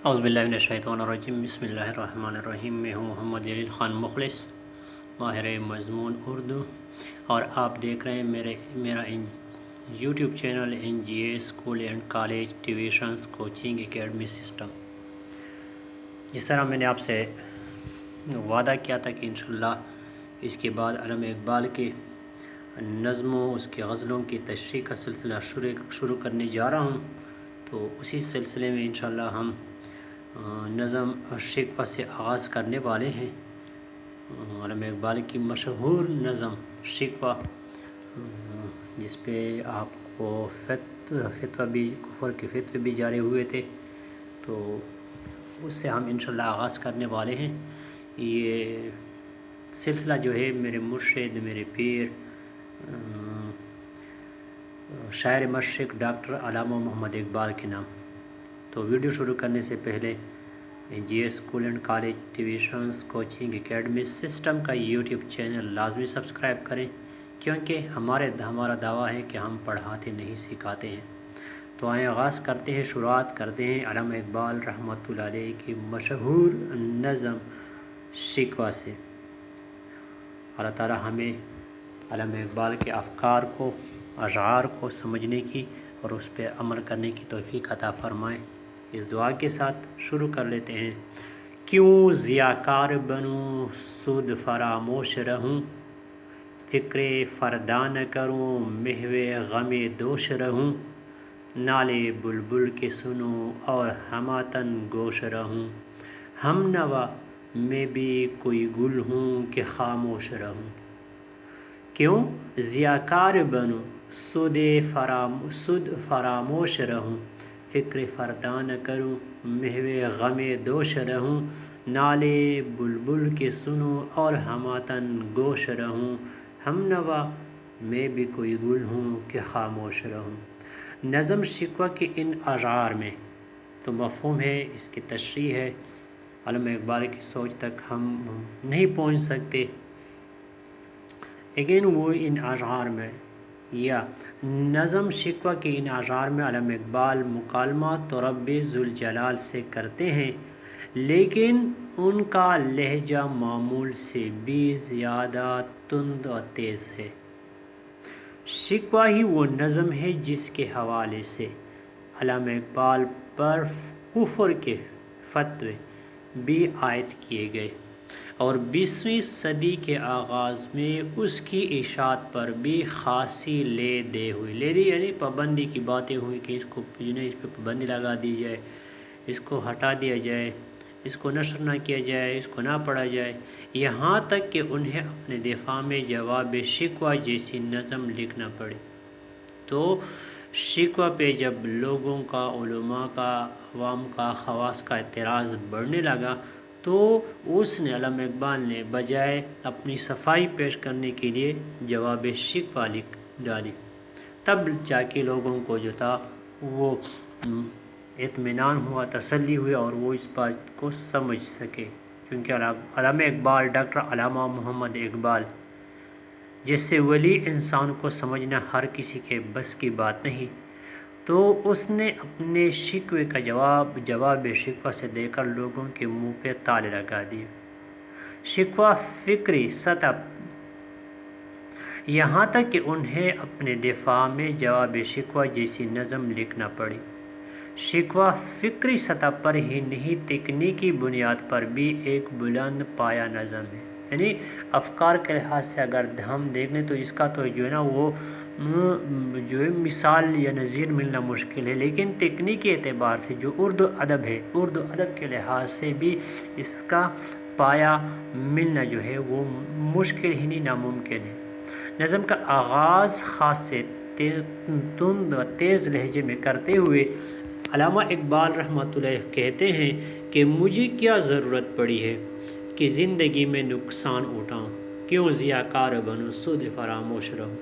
اعوذ باللہ من الشیطان الرجیم، بسم اللہ الرحمن الرحیم۔ میں ہوں محمد جلیل خان مخلص، ماہر مضمون اردو، اور آپ دیکھ رہے ہیں میرا YouTube channel NGA school and college tuitions coaching academy system. جس طرح میں نے آپ سے وعدہ کیا تھا کہ انشاءاللہ اس کے بعد علامہ اقبال کے نظموں، اس کے غزلوں کی تشریح کا سلسلہ شروع کرنے جا رہا ہوں، تو اسی سلسلے میں انشاءاللہ ہم نظم شکوہ سے آغاز کرنے والے ہیں۔ علامہ اقبال کی مشہور نظم شکوہ، جس پہ آپ کو فتویٰ بھی، کفر کے فتوے بھی جاری ہوئے تھے، تو اس سے ہم انشاءاللہ آغاز کرنے والے ہیں۔ یہ سلسلہ جو ہے میرے مرشد، میرے پیر، شاعر مشرق ڈاکٹر علامہ محمد اقبال کے نام۔ تو ویڈیو شروع کرنے سے پہلے NGA school and college tuitions coaching academy system کا یوٹیوب چینل لازمی سبسکرائب کریں، کیونکہ ہمارا دعویٰ ہے کہ ہم پڑھاتے نہیں سکھاتے ہیں۔ تو آئیں آغاز کرتے ہیں، شروعات کرتے ہیں علامہ اقبال رحمۃ اللہ علیہ کی مشہور نظم شکوہ سے۔ اللہ تعالی ہمیں علامہ اقبال کے افکار کو، اشعار کو سمجھنے کی اور اس پہ عمل کرنے کی توفیق عطا فرمائیں۔ اس دعا کے ساتھ شروع کر لیتے ہیں۔ کیوں ضیاءکار بنوں سود فراموش رہوں، فکر فردا نہ کروں محو غم دوش رہوں، نالے بلبل کے سنوں اور ہماتن گوش رہوں، ہم نوا میں بھی کوئی گل ہوں کہ خاموش رہوں۔ کیوں ضیاءکار بنوں سود فراموش رہوں، فکر فردا نہ کروں محو غم دوش رہوں، نالے بلبل کے سنوں اور ہماتن گوش رہوں، ہم نوا میں بھی کوئی گل ہوں کہ خاموش رہوں۔ نظم شکوہ کے ان اشعار میں تو مفہوم ہے، اس کی تشریح ہے، علامہ اقبال کی سوچ تک ہم نہیں پہنچ سکتے، لیکن وہ ان اشعار میں یا نظم شکوہ کے ان اشعار میں علامہ اقبال مکالمہ تو رب ذوالجلال سے کرتے ہیں، لیکن ان کا لہجہ معمول سے بھی زیادہ تند و تیز ہے۔ شکوہ ہی وہ نظم ہے جس کے حوالے سے علامہ اقبال پر کفر کے فتوے بھی عائد کیے گئے، اور 20ویں صدی کے آغاز میں اس کی اشاعت پر بھی خاصی لے دے ہوئی، لے دی یعنی پابندی کی باتیں ہوئی کہ اس پہ پابندی لگا دی جائے، اس کو ہٹا دیا جائے، اس کو نشر نہ کیا جائے، اس کو نہ پڑھا جائے، یہاں تک کہ انہیں اپنے دفاع میں جواب شکوہ جیسی نظم لکھنا پڑی۔ تو شکوہ پہ جب لوگوں کا، علماء کا، عوام کا، خواص کا اعتراض بڑھنے لگا، تو اس نے، علامہ اقبال نے، بجائے اپنی صفائی پیش کرنے کے لیے جواب شکوہ لکھ ڈالی۔ تب جا کے لوگوں کو جو تھا وہ اطمینان ہوا، تسلی ہوئی، اور وہ اس بات کو سمجھ سکے، کیونکہ علامہ اقبال، ڈاکٹر علامہ محمد اقبال جیسے ولی انسان کو سمجھنا ہر کسی کے بس کی بات نہیں، تو اس نے اپنے شکوے کا جواب شکوہ سے دے کر لوگوں کے منہ پہ تالے لگا دیے۔ شکوہ فکری سطح، یہاں تک کہ انہیں اپنے دفاع میں جواب شکوہ جیسی نظم لکھنا پڑی۔ شکوہ فکری سطح پر ہی نہیں، تکنیکی بنیاد پر بھی ایک بلند پایہ نظم ہے، یعنی افکار کے لحاظ سے اگر ہم دیکھ لیں تو اس کا تو جو ہے نا وہ جو ہے مثال یا نظیر ملنا مشکل ہے، لیکن تکنیکی اعتبار سے جو اردو ادب ہے، اردو ادب کے لحاظ سے بھی اس کا پایہ ملنا جو ہے وہ مشکل ہی نہیں، ناممکن ہے۔ نظم کا آغاز خاص سے تند و تیز لہجے میں کرتے ہوئے علامہ اقبال رحمۃ اللہ کہتے ہیں کہ مجھے کیا ضرورت پڑی ہے کہ زندگی میں نقصان اٹھاؤں، کیوں ضیاءکار بنوں سود فراموش رہوں،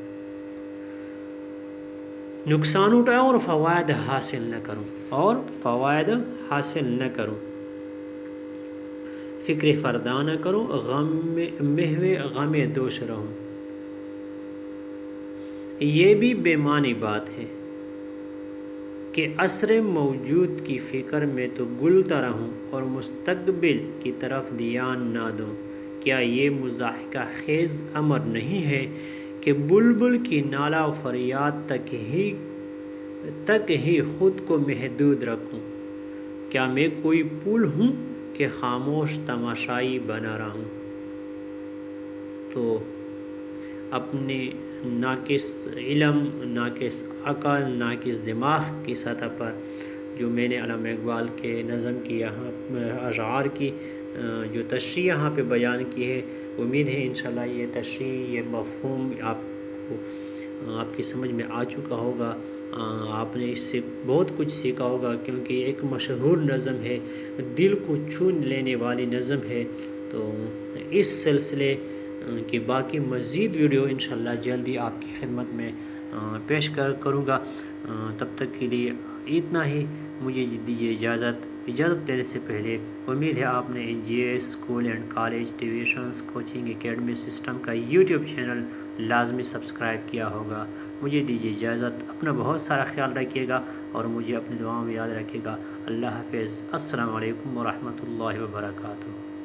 نقصان اٹھاؤں اور فوائد حاصل نہ کروں، فکر فردا نہ کروں، محو غم دوش رہوں۔ یہ بھی بے معنی بات ہے کہ عصر موجود کی فکر میں تو گلتا رہوں اور مستقبل کی طرف دھیان نہ دوں۔ کیا یہ مضحکہ خیز امر نہیں ہے کہ بلبل کی نالہ و فریاد تک ہی خود کو محدود رکھوں؟ کیا میں کوئی پھول ہوں کہ خاموش تماشائی بنا رہوں؟ تو اپنے ناقص علم، ناقص عقل، ناقص دماغ کی سطح پر جو میں نے علامہ اقبال کے نظم کی یہاں اشعار کی جو تشریح یہاں پہ بیان کی ہے، امید ہے انشاءاللہ یہ تشریح، یہ مفہوم آپ کی سمجھ میں آ چکا ہوگا۔ آپ نے اس سے بہت کچھ سیکھا ہوگا، کیونکہ ایک مشہور نظم ہے، دل کو چھون لینے والی نظم ہے۔ تو اس سلسلے کی باقی مزید ویڈیو انشاءاللہ جلدی آپ کی خدمت میں پیش کروں گا۔ تب تک کے لیے اتنا ہی، مجھے دیجیے اجازت لینے سے پہلے امید ہے آپ نے NGS school and college tuitions coaching academy system کا یوٹیوب چینل لازمی سبسکرائب کیا ہوگا۔ مجھے دیجیے اجازت، اپنا بہت سارا خیال رکھیے گا اور مجھے اپنی دعاؤں میں یاد رکھیے گا۔ اللہ حافظ، السلام علیکم ورحمۃ اللہ وبرکاتہ۔